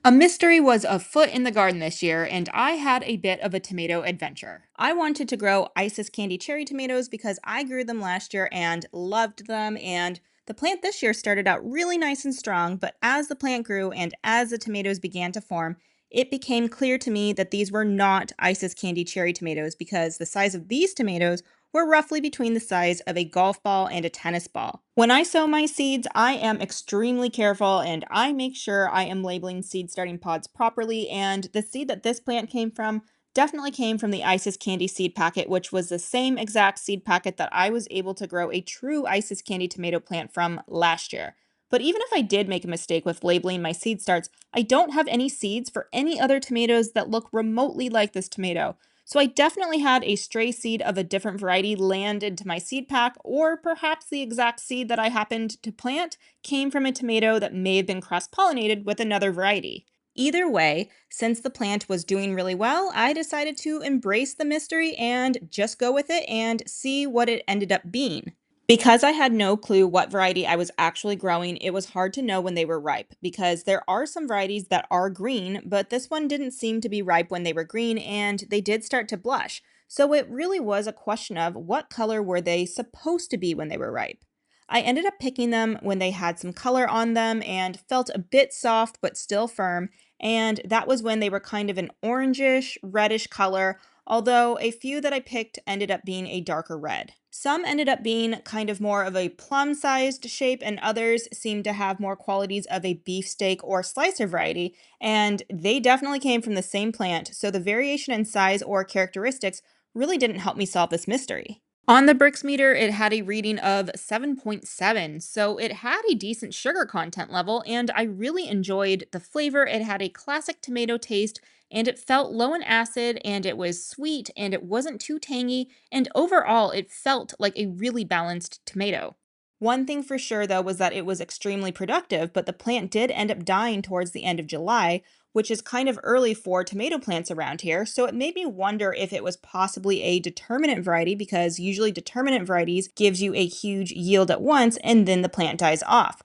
A mystery was afoot in the garden this year, and I had a bit of a tomato adventure. I wanted to grow Isis candy cherry tomatoes because I grew them last year and loved them. And the plant this year started out really nice and strong, but as the plant grew and as the tomatoes began to form, it became clear to me that these were not Isis candy cherry tomatoes because the size of these tomatoes were roughly between the size of a golf ball and a tennis ball. When I sow my seeds, I am extremely careful and I make sure I am labeling seed starting pods properly. And the seed that this plant came from definitely came from the Isis Candy seed packet, which was the same exact seed packet that I was able to grow a true Isis Candy tomato plant from last year. But even if I did make a mistake with labeling my seed starts, I don't have any seeds for any other tomatoes that look remotely like this tomato. So I definitely had a stray seed of a different variety land into my seed pack, or perhaps the exact seed that I happened to plant came from a tomato that may have been cross-pollinated with another variety. Either way, since the plant was doing really well, I decided to embrace the mystery and just go with it and see what it ended up being. Because I had no clue what variety I was actually growing, it was hard to know when they were ripe because there are some varieties that are green, but this one didn't seem to be ripe when they were green and they did start to blush. So it really was a question of what color were they supposed to be when they were ripe. I ended up picking them when they had some color on them and felt a bit soft but still firm, and that was when they were kind of an orangish, reddish color, although a few that I picked ended up being a darker red. Some ended up being kind of more of a plum-sized shape, and others seemed to have more qualities of a beefsteak or slicer variety, and they definitely came from the same plant, so the variation in size or characteristics really didn't help me solve this mystery. On the Brix meter, it had a reading of 7.7, so it had a decent sugar content level, and I really enjoyed the flavor. It had a classic tomato taste, and it felt low in acid, and it was sweet, and it wasn't too tangy, and overall, it felt like a really balanced tomato. One thing for sure, though, was that it was extremely productive, but the plant did end up dying towards the end of July, which is kind of early for tomato plants around here, so it made me wonder if it was possibly a determinate variety because usually determinate varieties gives you a huge yield at once and then the plant dies off.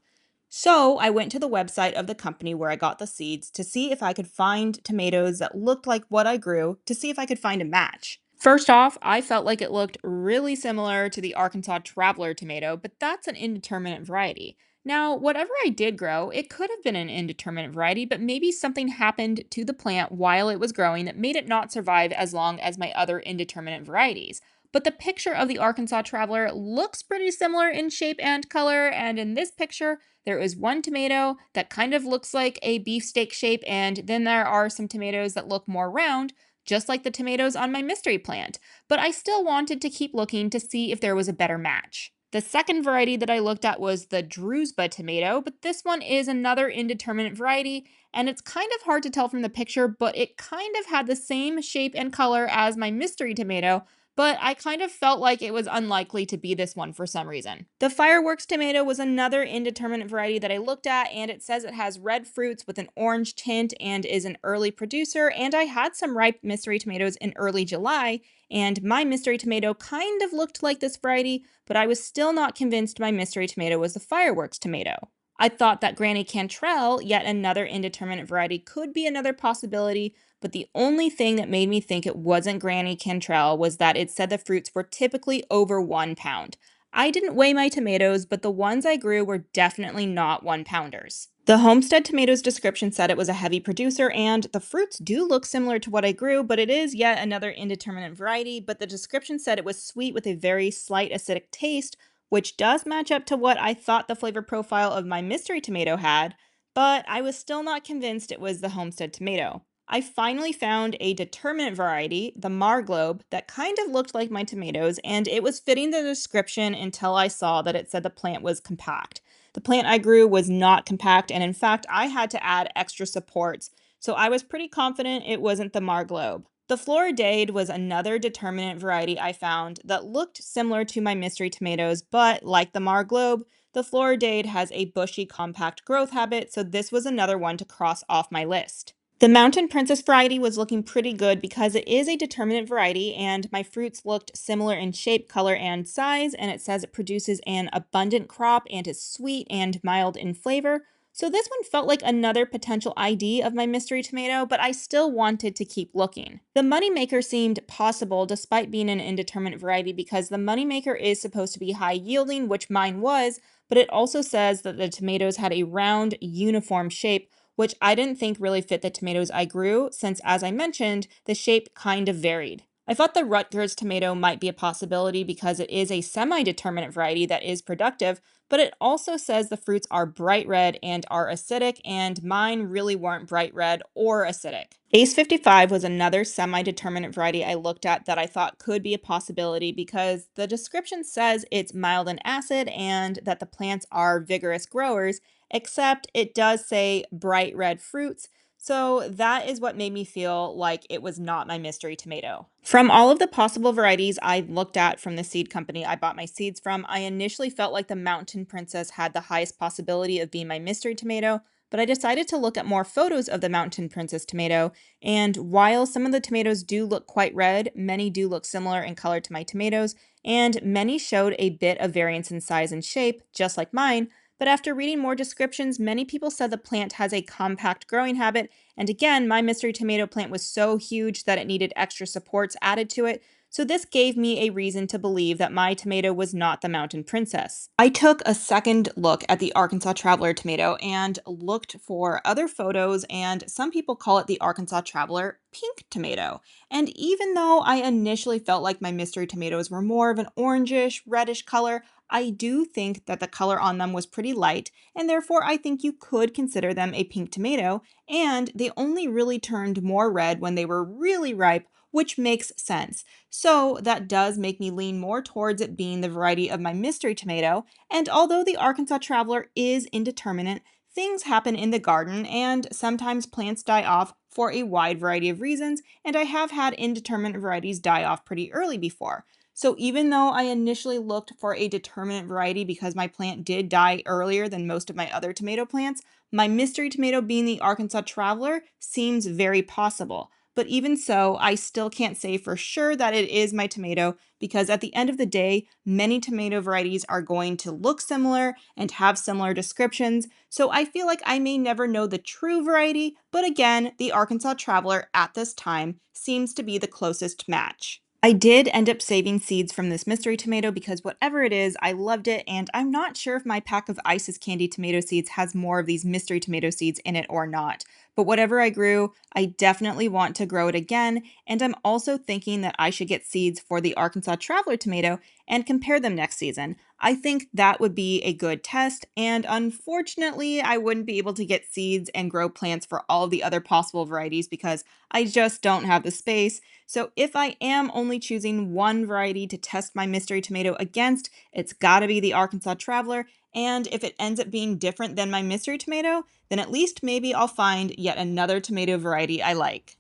So I went to the website of the company where I got the seeds to see if I could find tomatoes that looked like what I grew to see if I could find a match. First off, I felt like it looked really similar to the Arkansas Traveler tomato, but that's an indeterminate variety. Now, whatever I did grow, it could have been an indeterminate variety, but maybe something happened to the plant while it was growing that made it not survive as long as my other indeterminate varieties. But the picture of the Arkansas Traveler looks pretty similar in shape and color, and in this picture, there is one tomato that kind of looks like a beefsteak shape, and then there are some tomatoes that look more round, just like the tomatoes on my mystery plant, but I still wanted to keep looking to see if there was a better match. The second variety that I looked at was the Drusba tomato, but this one is another indeterminate variety, and it's kind of hard to tell from the picture, but it kind of had the same shape and color as my mystery tomato, but I kind of felt like it was unlikely to be this one for some reason. The Fireworks tomato was another indeterminate variety that I looked at, and it says it has red fruits with an orange tint and is an early producer, and I had some ripe mystery tomatoes in early July, and my mystery tomato kind of looked like this variety, but I was still not convinced my mystery tomato was the Fireworks tomato. I thought that Granny Cantrell, yet another indeterminate variety, could be another possibility, but the only thing that made me think it wasn't Granny Cantrell was that it said the fruits were typically over 1 pound. I didn't weigh my tomatoes, but the ones I grew were definitely not 1 pounders. The Homestead Tomatoes description said it was a heavy producer, and the fruits do look similar to what I grew, but it is yet another indeterminate variety. But the description said it was sweet with a very slight acidic taste, which does match up to what I thought the flavor profile of my mystery tomato had, but I was still not convinced it was the Homestead tomato. I finally found a determinate variety, the Marglobe, that kind of looked like my tomatoes, and it was fitting the description until I saw that it said the plant was compact. The plant I grew was not compact, and in fact, I had to add extra supports, so I was pretty confident it wasn't the Marglobe. The Floridade was another determinate variety I found that looked similar to my mystery tomatoes, but like the Marglobe, the Floridade has a bushy, compact growth habit, so this was another one to cross off my list. The Mountain Princess variety was looking pretty good because it is a determinate variety and my fruits looked similar in shape, color, and size, and it says it produces an abundant crop and is sweet and mild in flavor, So this one felt like another potential ID of my mystery tomato, but I still wanted to keep looking. The moneymaker seemed possible despite being an indeterminate variety because the moneymaker is supposed to be high yielding, which mine was, but it also says that the tomatoes had a round, uniform shape, which I didn't think really fit the tomatoes I grew, since as I mentioned, the shape kind of varied. I thought the Rutgers tomato might be a possibility because it is a semi-determinate variety that is productive, but it also says the fruits are bright red and are acidic, and mine really weren't bright red or acidic. Ace 55 was another semi-determinate variety I looked at that I thought could be a possibility because the description says it's mild in acid and that the plants are vigorous growers, except it does say bright red fruits, so that is what made me feel like it was not my mystery tomato. From all of the possible varieties I looked at from the seed company I bought my seeds from, I initially felt like the Mountain Princess had the highest possibility of being my mystery tomato, but I decided to look at more photos of the Mountain Princess tomato, and while some of the tomatoes do look quite red, many do look similar in color to my tomatoes, and many showed a bit of variance in size and shape, just like mine. But after reading more descriptions, many people said the plant has a compact growing habit, and again, my mystery tomato plant was so huge that it needed extra supports added to it, so this gave me a reason to believe that my tomato was not the Mountain Princess. I took a second look at the Arkansas Traveler tomato and looked for other photos, and some people call it the Arkansas Traveler pink tomato. And even though I initially felt like my mystery tomatoes were more of an orangish, reddish color, I do think that the color on them was pretty light, and therefore I think you could consider them a pink tomato, and they only really turned more red when they were really ripe, which makes sense. So that does make me lean more towards it being the variety of my mystery tomato, and although the Arkansas Traveler is indeterminate, things happen in the garden, and sometimes plants die off for a wide variety of reasons, and I have had indeterminate varieties die off pretty early before. So even though I initially looked for a determinate variety because my plant did die earlier than most of my other tomato plants, my mystery tomato being the Arkansas Traveler seems very possible. But even so, I still can't say for sure that it is my tomato because at the end of the day, many tomato varieties are going to look similar and have similar descriptions. So I feel like I may never know the true variety, but again, the Arkansas Traveler at this time seems to be the closest match. I did end up saving seeds from this mystery tomato because whatever it is, I loved it, and I'm not sure if my pack of Isis Candy tomato seeds has more of these mystery tomato seeds in it or not. But whatever I grew, I definitely want to grow it again, and I'm also thinking that I should get seeds for the Arkansas Traveler tomato and compare them next season. I think that would be a good test, and unfortunately, I wouldn't be able to get seeds and grow plants for all of the other possible varieties because I just don't have the space. So if I am only choosing one variety to test my mystery tomato against, it's gotta be the Arkansas Traveler, and if it ends up being different than my mystery tomato, then at least maybe I'll find yet another tomato variety I like.